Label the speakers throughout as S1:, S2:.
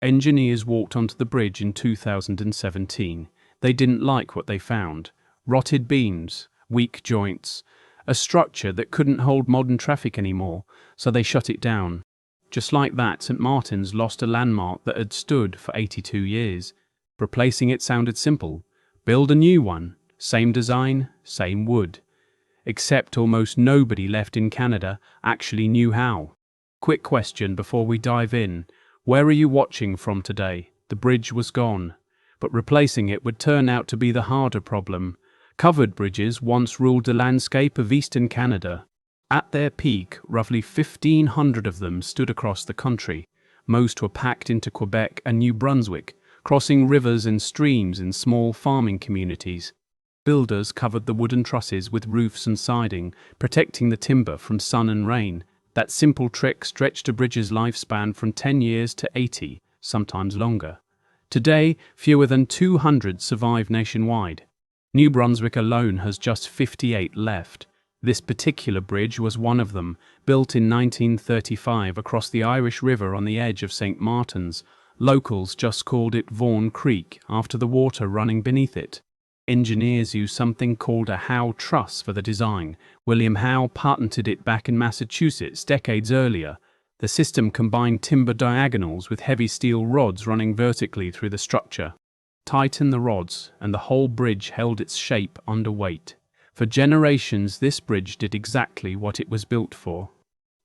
S1: engineers walked onto the bridge in 2017. They didn't like what they found. Rotted beams, weak joints, a structure that couldn't hold modern traffic anymore, so they shut it down. Just like that, St. Martin's lost a landmark that had stood for 82 years. Replacing it sounded simple. Build a new one. Same design, same wood. Except almost nobody left in Canada actually knew how. Quick question before we dive in. Where are you watching from today? The bridge was gone. But replacing it would turn out to be the harder problem. Covered bridges once ruled the landscape of eastern Canada. At their peak, roughly 1,500 of them stood across the country. Most were packed into Quebec and New Brunswick, crossing rivers and streams in small farming communities. Builders covered the wooden trusses with roofs and siding, protecting the timber from sun and rain. That simple trick stretched a bridge's lifespan from 10 years to 80, sometimes longer. Today, fewer than 200 survive nationwide. New Brunswick alone has just 58 left. This particular bridge was one of them, built in 1935 across the Irish River on the edge of St. Martin's. Locals just called it Vaughan Creek after the water running beneath it. Engineers used something called a Howe truss for the design. William Howe patented it back in Massachusetts decades earlier. The system combined timber diagonals with heavy steel rods running vertically through the structure. Tighten the rods, and the whole bridge held its shape under weight. For generations, this bridge did exactly what it was built for.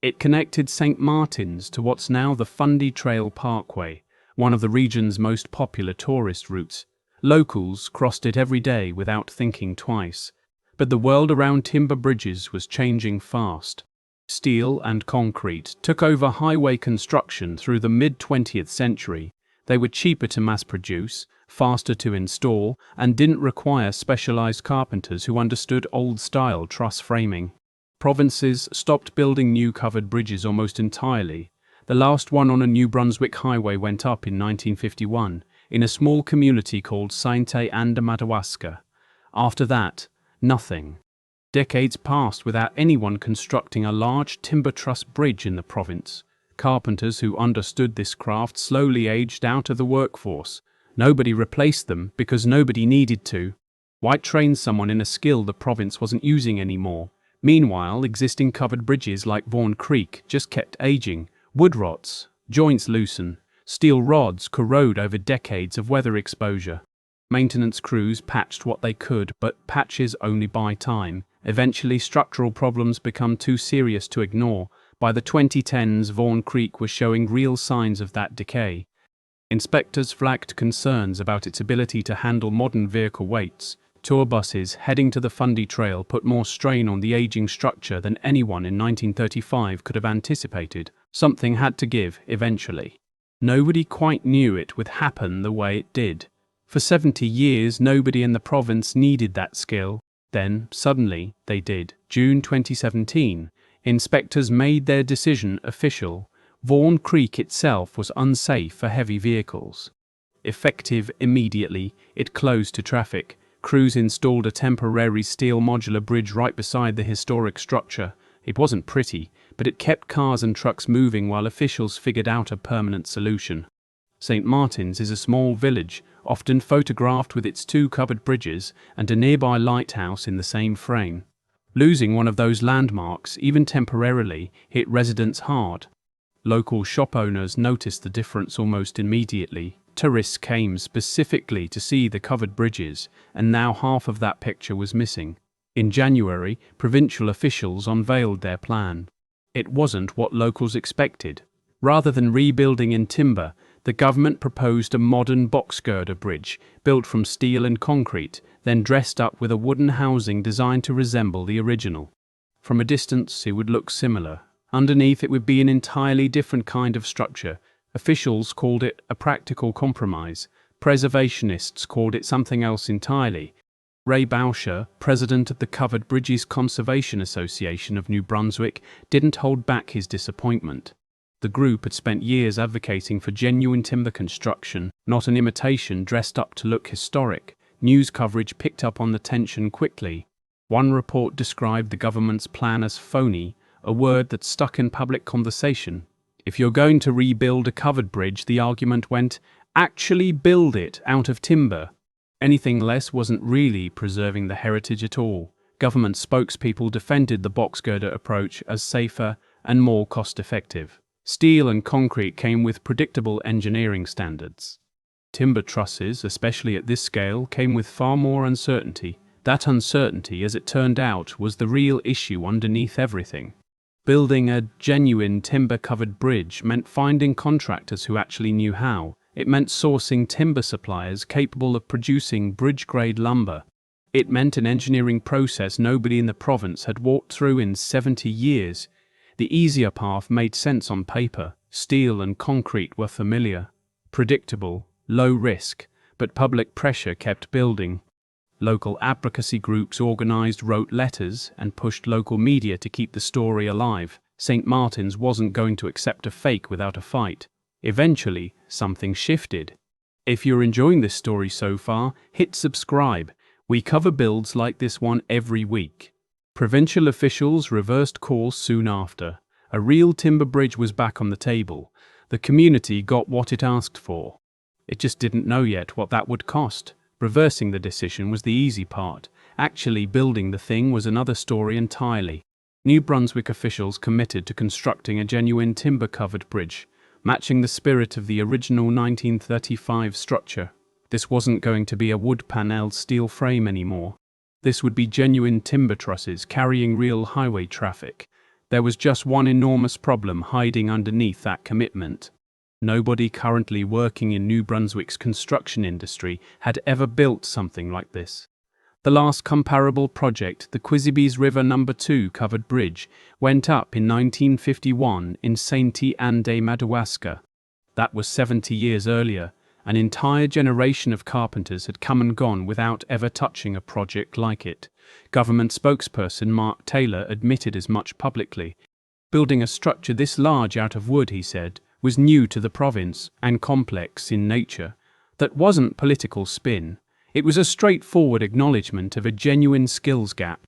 S1: It connected St. Martin's to what's now the Fundy Trail Parkway, one of the region's most popular tourist routes. Locals crossed it every day without thinking twice. But the world around timber bridges was changing fast. Steel and concrete took over highway construction through the mid-20th century. They were cheaper to mass-produce, faster to install, and didn't require specialized carpenters who understood old-style truss framing. Provinces stopped building new covered bridges almost entirely. The last one on a New Brunswick highway went up in 1951, in a small community called Sainte-Anne-de-Madawaska. After that, nothing. Decades passed without anyone constructing a large timber truss bridge in the province. Carpenters who understood this craft slowly aged out of the workforce. Nobody replaced them because nobody needed to. Why train someone in a skill the province wasn't using anymore? Meanwhile, existing covered bridges like Vaughan Creek just kept aging. Wood rots, joints loosen, steel rods corrode over decades of weather exposure. Maintenance crews patched what they could, but patches only buy time. Eventually, structural problems become too serious to ignore. By the 2010s, Vaughan Creek was showing real signs of that decay. Inspectors flagged concerns about its ability to handle modern vehicle weights. Tour buses heading to the Fundy Trail put more strain on the aging structure than anyone in 1935 could have anticipated. Something had to give, eventually. Nobody quite knew it would happen the way it did. For 70 years, nobody in the province needed that skill. Then, suddenly, they did. June 2017, inspectors made their decision official. Vaughan Creek itself was unsafe for heavy vehicles. Effective immediately, it closed to traffic. Crews installed a temporary steel modular bridge right beside the historic structure. It wasn't pretty, but it kept cars and trucks moving while officials figured out a permanent solution. St. Martin's is a small village, often photographed with its two covered bridges and a nearby lighthouse in the same frame. Losing one of those landmarks, even temporarily, hit residents hard. Local shop owners noticed the difference almost immediately. Tourists came specifically to see the covered bridges, and now half of that picture was missing. In January, provincial officials unveiled their plan. It wasn't what locals expected. Rather than rebuilding in timber, the government proposed a modern box girder bridge, built from steel and concrete, then dressed up with a wooden housing designed to resemble the original. From a distance, it would look similar. Underneath, it would be an entirely different kind of structure. Officials called it a practical compromise. Preservationists called it something else entirely. Ray Boucher, president of the Covered Bridges Conservation Association of New Brunswick, didn't hold back his disappointment. The group had spent years advocating for genuine timber construction, not an imitation dressed up to look historic. News coverage picked up on the tension quickly. One report described the government's plan as phony, a word that stuck in public conversation. If you're going to rebuild a covered bridge, the argument went, actually build it out of timber. Anything less wasn't really preserving the heritage at all. Government spokespeople defended the box girder approach as safer and more cost-effective. Steel and concrete came with predictable engineering standards. Timber trusses, especially at this scale, came with far more uncertainty. That uncertainty, as it turned out, was the real issue underneath everything. Building a genuine timber-covered bridge meant finding contractors who actually knew how. It meant sourcing timber suppliers capable of producing bridge-grade lumber. It meant an engineering process nobody in the province had walked through in 70 years. The easier path made sense on paper. Steel and concrete were familiar, predictable, low risk, but public pressure kept building. Local advocacy groups organized, wrote letters, and pushed local media to keep the story alive. St. Martin's wasn't going to accept a fake without a fight. Eventually, something shifted. If you're enjoying this story so far, hit subscribe. We cover builds like this one every week. Provincial officials reversed course soon after. A real timber bridge was back on the table. The community got what it asked for. It just didn't know yet what that would cost. Reversing the decision was the easy part. Actually building the thing was another story entirely. New Brunswick officials committed to constructing a genuine timber-covered bridge, matching the spirit of the original 1935 structure. This wasn't going to be a wood-panelled steel frame anymore. This would be genuine timber trusses carrying real highway traffic. There was just one enormous problem hiding underneath that commitment. Nobody currently working in New Brunswick's construction industry had ever built something like this. The last comparable project, the Quizibes River No. 2 covered bridge, went up in 1951 in Saint-Anne-de-Madawaska. That was 70 years earlier. An entire generation of carpenters had come and gone without ever touching a project like it. Government spokesperson Mark Taylor admitted as much publicly. Building a structure this large out of wood, he said, was new to the province and complex in nature. That wasn't political spin. It was a straightforward acknowledgement of a genuine skills gap.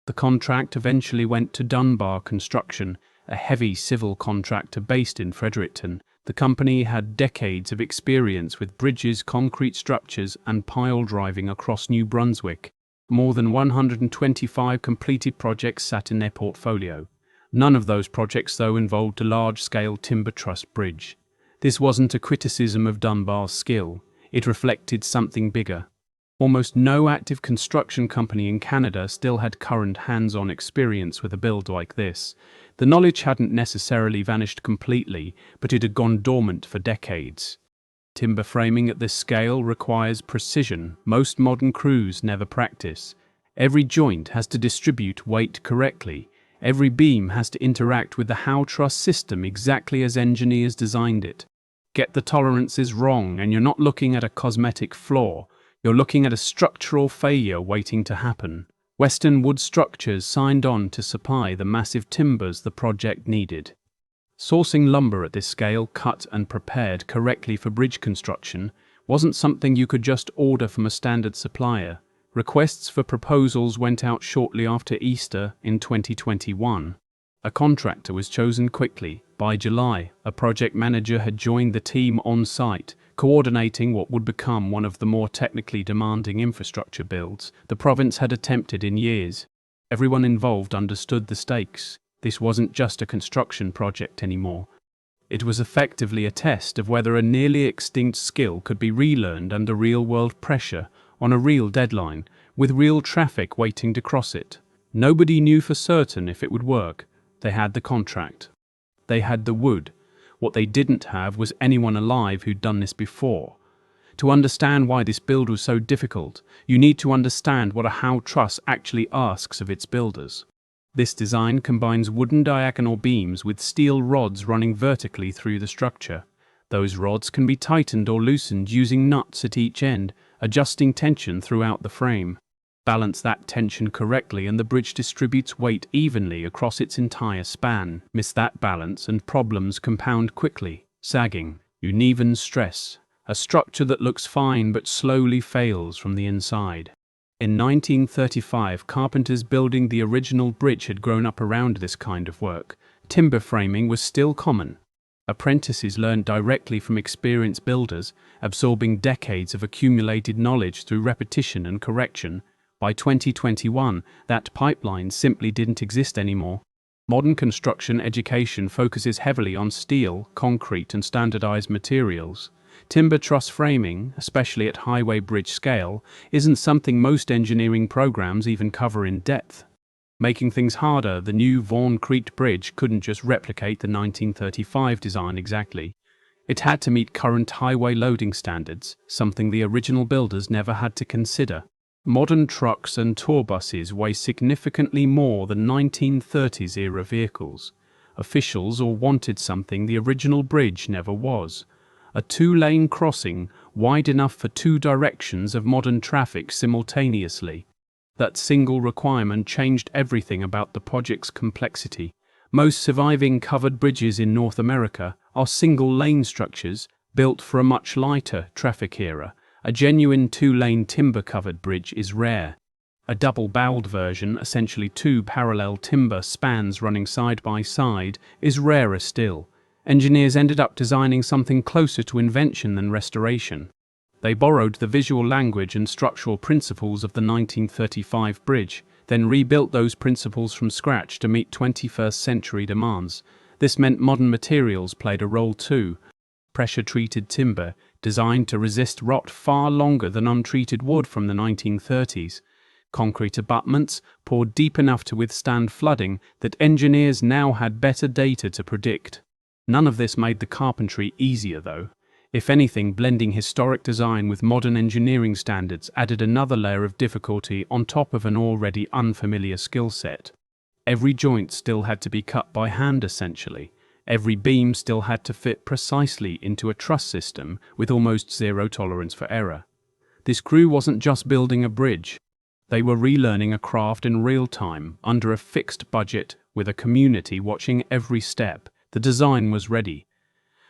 S1: The contract eventually went to Dunbar Construction, a heavy civil contractor based in Fredericton. The company had decades of experience with bridges, concrete structures, and pile driving across New Brunswick. More than 125 completed projects sat in their portfolio. None of those projects, though, involved a large-scale timber truss bridge. This wasn't a criticism of Dunbar's skill. It reflected something bigger. Almost no active construction company in Canada still had current hands-on experience with a build like this. The knowledge hadn't necessarily vanished completely, but it had gone dormant for decades. Timber framing at this scale requires precision most modern crews never practice. Every joint has to distribute weight correctly. Every beam has to interact with the Howe truss system exactly as engineers designed it. Get the tolerances wrong and you're not looking at a cosmetic flaw. You're looking at a structural failure waiting to happen. Western Wood Structures signed on to supply the massive timbers the project needed. Sourcing lumber at this scale, cut and prepared correctly for bridge construction, wasn't something you could just order from a standard supplier. Requests for proposals went out shortly after Easter in 2021. A contractor was chosen quickly. By July, a project manager had joined the team on site, coordinating what would become one of the more technically demanding infrastructure builds the province had attempted in years. Everyone involved understood the stakes. This wasn't just a construction project anymore. It was effectively a test of whether a nearly extinct skill could be relearned under real-world pressure, on a real deadline, with real traffic waiting to cross it. Nobody knew for certain if it would work. They had the contract. They had the wood. What they didn't have was anyone alive who'd done this before. To understand why this build was so difficult, you need to understand what a Howe truss actually asks of its builders. This design combines wooden diagonal beams with steel rods running vertically through the structure. Those rods can be tightened or loosened using nuts at each end, adjusting tension throughout the frame. Balance that tension correctly and the bridge distributes weight evenly across its entire span. Miss that balance and problems compound quickly. Sagging, uneven stress, a structure that looks fine but slowly fails from the inside. In 1935, carpenters building the original bridge had grown up around this kind of work. Timber framing was still common. Apprentices learned directly from experienced builders, absorbing decades of accumulated knowledge through repetition and correction. By 2021, that pipeline simply didn't exist anymore. Modern construction education focuses heavily on steel, concrete, and standardized materials. Timber truss framing, especially at highway bridge scale, isn't something most engineering programs even cover in depth. Making things harder, the new Vaughan Creek Bridge couldn't just replicate the 1935 design exactly. It had to meet current highway loading standards, something the original builders never had to consider. Modern trucks and tour buses weigh significantly more than 1930s-era vehicles. Officials all wanted something the original bridge never was: a two-lane crossing wide enough for two directions of modern traffic simultaneously. That single requirement changed everything about the project's complexity. Most surviving covered bridges in North America are single-lane structures built for a much lighter traffic era. A genuine two-lane timber-covered bridge is rare. A double-bowed version, essentially two parallel timber spans running side by side, is rarer still. Engineers ended up designing something closer to invention than restoration. They borrowed the visual language and structural principles of the 1935 bridge, then rebuilt those principles from scratch to meet 21st century demands. This meant modern materials played a role too. Pressure-treated timber, designed to resist rot far longer than untreated wood from the 1930s. Concrete abutments, poured deep enough to withstand flooding that engineers now had better data to predict. None of this made the carpentry easier though. If anything, blending historic design with modern engineering standards added another layer of difficulty on top of an already unfamiliar skill set. Every joint still had to be cut by hand essentially. Every beam still had to fit precisely into a truss system with almost zero tolerance for error. This crew wasn't just building a bridge. They were relearning a craft in real time, under a fixed budget, with a community watching every step. The design was ready.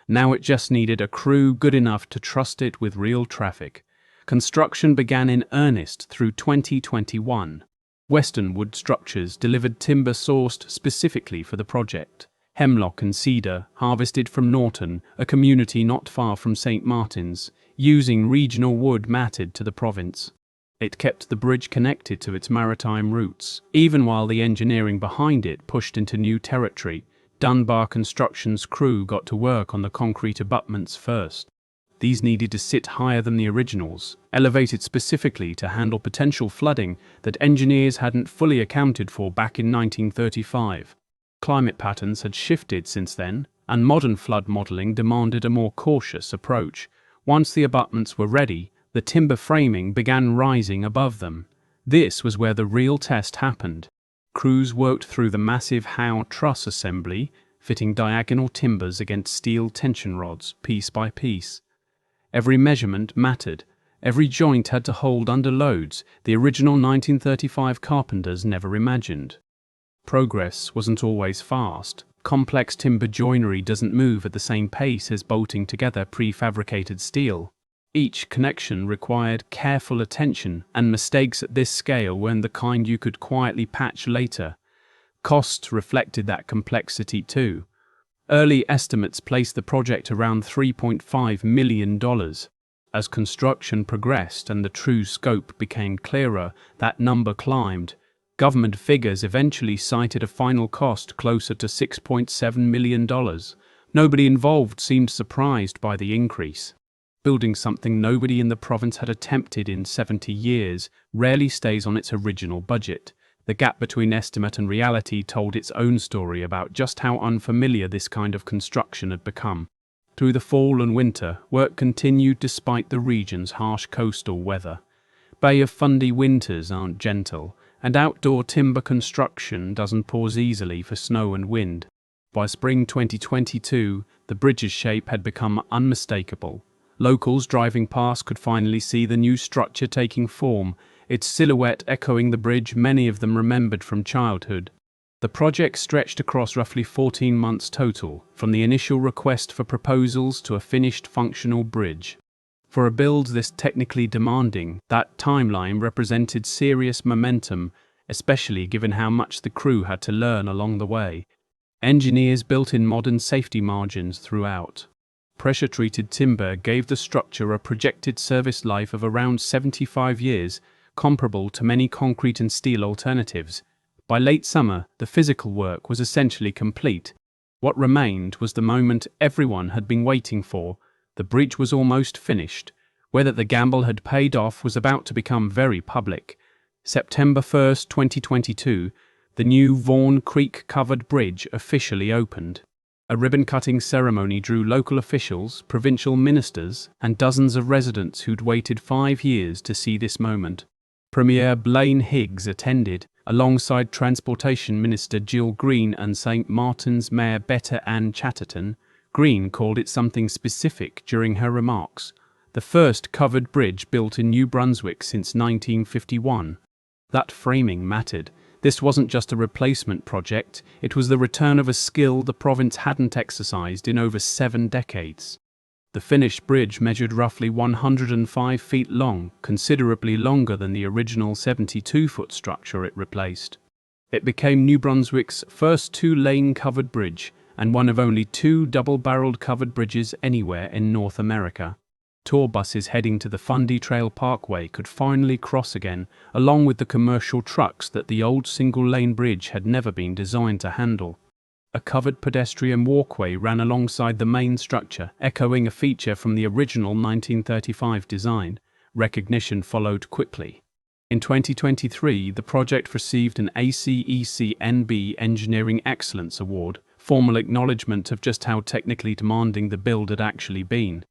S1: Now it just needed a crew good enough to trust it with real traffic. Construction began in earnest through 2021. Western Wood Structures delivered timber sourced specifically for the project. Hemlock and cedar, harvested from Norton, a community not far from St. Martin's, using regional wood matted to the province. It kept the bridge connected to its maritime roots, even while the engineering behind it pushed into new territory. Dunbar Construction's crew got to work on the concrete abutments first. These needed to sit higher than the originals, elevated specifically to handle potential flooding that engineers hadn't fully accounted for back in 1935. Climate patterns had shifted since then, and modern flood modeling demanded a more cautious approach. Once the abutments were ready, the timber framing began rising above them. This was where the real test happened. Crews worked through the massive Howe truss assembly, fitting diagonal timbers against steel tension rods, piece by piece. Every measurement mattered. Every joint had to hold under loads the original 1935 carpenters never imagined. Progress wasn't always fast. Complex timber joinery doesn't move at the same pace as bolting together prefabricated steel. Each connection required careful attention, and mistakes at this scale weren't the kind you could quietly patch later. Costs reflected that complexity too. Early estimates placed the project around $3.5 million. As construction progressed and the true scope became clearer, that number climbed. Government figures eventually cited a final cost closer to $6.7 million. Nobody involved seemed surprised by the increase. Building something nobody in the province had attempted in 70 years rarely stays on its original budget. The gap between estimate and reality told its own story about just how unfamiliar this kind of construction had become. Through the fall and winter, work continued despite the region's harsh coastal weather. Bay of Fundy winters aren't gentle, and outdoor timber construction doesn't pause easily for snow and wind. By spring 2022, the bridge's shape had become unmistakable. Locals driving past could finally see the new structure taking form, its silhouette echoing the bridge many of them remembered from childhood. The project stretched across roughly 14 months total, from the initial request for proposals to a finished functional bridge. For a build this technically demanding, that timeline represented serious momentum, especially given how much the crew had to learn along the way. Engineers built in modern safety margins throughout. Pressure-treated timber gave the structure a projected service life of around 75 years, comparable to many concrete and steel alternatives. By late summer, the physical work was essentially complete. What remained was the moment everyone had been waiting for. The bridge was almost finished. Whether the gamble had paid off was about to become very public. September 1st, 2022, the new Vaughan Creek covered bridge officially opened. A ribbon-cutting ceremony drew local officials, provincial ministers, and dozens of residents who'd waited 5 years to see this moment. Premier Blaine Higgs attended, alongside Transportation Minister Jill Green and St. Martin's Mayor Betta Ann Chatterton. Green called it something specific during her remarks: the first covered bridge built in New Brunswick since 1951. That framing mattered. This wasn't just a replacement project, it was the return of a skill the province hadn't exercised in over 7 decades. The finished bridge measured roughly 105 feet long, considerably longer than the original 72-foot structure it replaced. It became New Brunswick's first 2-lane covered bridge, and one of only 2 double-barreled covered bridges anywhere in North America. Tour buses heading to the Fundy Trail Parkway could finally cross again, along with the commercial trucks that the old single-lane bridge had never been designed to handle. A covered pedestrian walkway ran alongside the main structure, echoing a feature from the original 1935 design. Recognition followed quickly. In 2023, the project received an ACEC-NB Engineering Excellence Award, formal acknowledgement of just how technically demanding the build had actually been.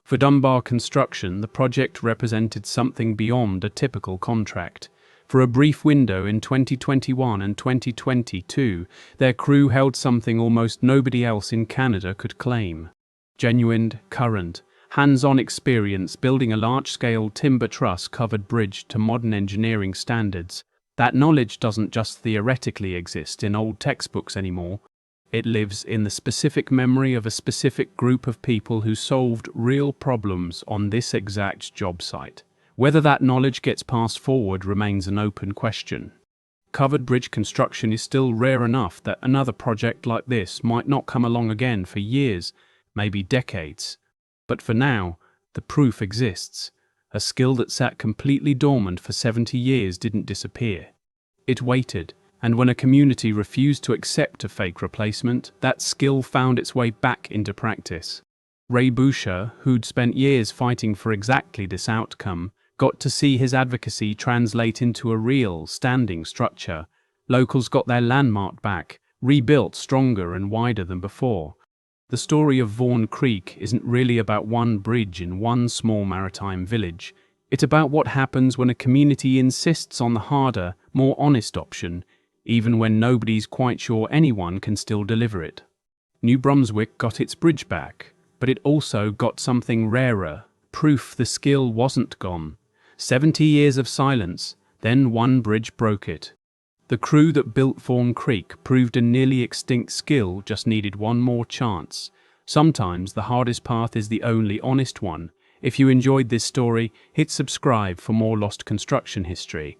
S1: For Dunbar Construction, the project represented something beyond a typical contract. For a brief window in 2021 and 2022, their crew held something almost nobody else in Canada could claim: genuine, current, hands-on experience building a large-scale timber truss-covered bridge to modern engineering standards. That knowledge doesn't just theoretically exist in old textbooks anymore. It lives in the specific memory of a specific group of people who solved real problems on this exact job site. Whether that knowledge gets passed forward remains an open question. Covered bridge construction is still rare enough that another project like this might not come along again for years, maybe decades. But for now, the proof exists. A skill that sat completely dormant for 70 years didn't disappear. It waited, and when a community refused to accept a fake replacement, that skill found its way back into practice. Ray Boucher, who'd spent years fighting for exactly this outcome, got to see his advocacy translate into a real, standing structure. Locals got their landmark back, rebuilt stronger and wider than before. The story of Vaughan Creek isn't really about one bridge in one small maritime village. It's about what happens when a community insists on the harder, more honest option, even when nobody's quite sure anyone can still deliver it. New Brunswick got its bridge back, but it also got something rarer: proof the skill wasn't gone. 70 years of silence, then one bridge broke it. The crew that built Vaughan Creek proved a nearly extinct skill just needed one more chance. Sometimes the hardest path is the only honest one. If you enjoyed this story, hit subscribe for more lost construction history.